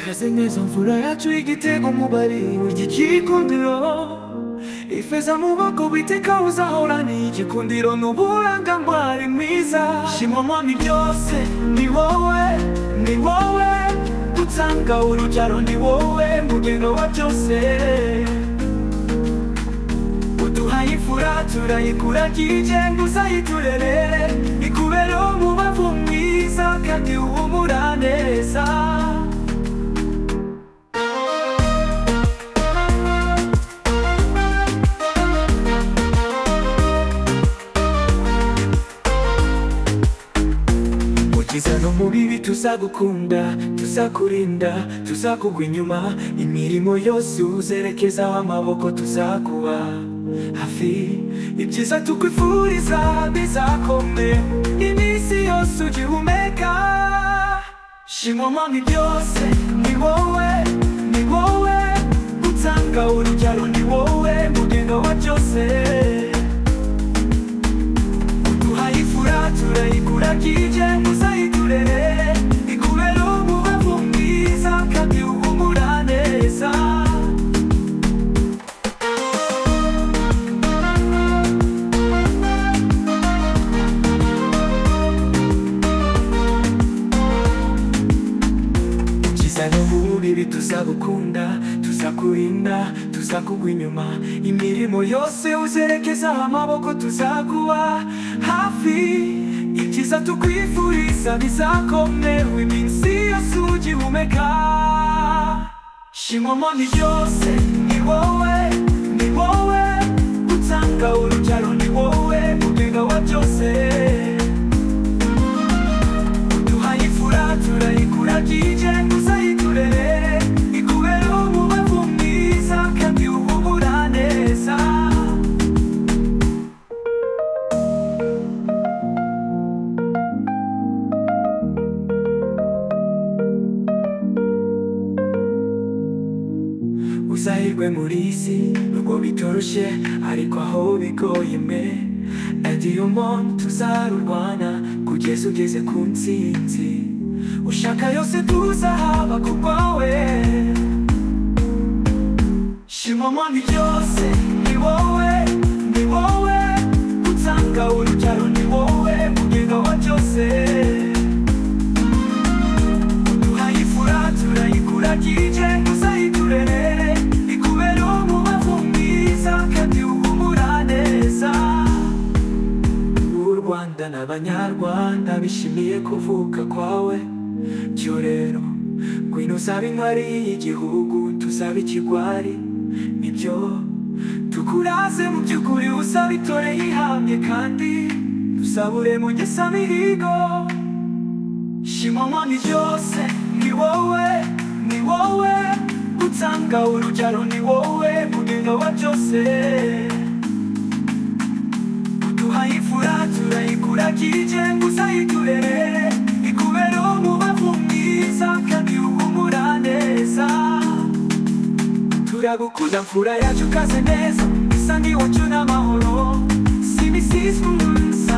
Kaze neza mvura yacu igitego mubari igikundiro ifeza mu boko biteka uzahorana igikundiro n'uburanga mwari mwiza shimwa mwami byose ni wowe utanga urujaro ni wowe mugeno wa byose uduhaye imfura turayikuragiye nguzayiturerere ikubera umubavu mwiza kandi uhumura neza. Izano mu bibi tuzagukunda, tuzakurinda, tuzakugwa inyuma, imirimo yose uzerekezaho amaboko tuzakuba hafi, ibyiza tukwifuriza bizakome iminsi yose ugihumeka. Shimwa mwami byose ni wowe utanga urujaro ni wowe mugendo wa byose uduhaye imfura turayikuragiye nguzayiturere ikubera umubavu mwiza kandi uhumura neza. Izano mu bibi tuzagukunda, tuzakurinda, tuzakugwa inyuma, imirimo yose uzerekezaho amaboko tuzakuba hafi, ibyiza tukwifuriza bizakomewe iminsi yose ugihumeka. Shimwa mwami byose ni wowe utanga urujaro ni wowe muganga wa byose uduhaye imfura turayikuragiye nguzayiturere ikubera umubavu mwiza kandi uhumura neza. Uzahirwe muri isi nubwo bitoroshye ariko aho bigoye me adiyo mon tuzarurwana kugeza ugeze ku ntsinzi ushaka yose tuzahaba ku bwawe. Shimwa mwami byose ni wowe utanga urujaro ni wowe muganga wa byose uduhaye imfura turayikuragiye nguzayiturere ikubera umubavu mwiza kandi uhumura neza. U Rwanda n'abanyarwanda bishimiye kuvuka kwawe byo rero ngwino uzabe intwari y'igihugu tuzabe ikigwari nibyo tukuraze mu by'ukuri uzabe itore yihamye kandi tuzabure mu ngesa mihigo. Shimwa mwami byose ni wowe utanga urujaro ni wowe muganga wa byose uduhaye imfura turayikuragiye nguzayiturere ikubera umubavu mwiza kandi uhumura neza. Turagukunda mfura yacu kaze neza isa n'iwacu n'amahoro si imisizi umunsi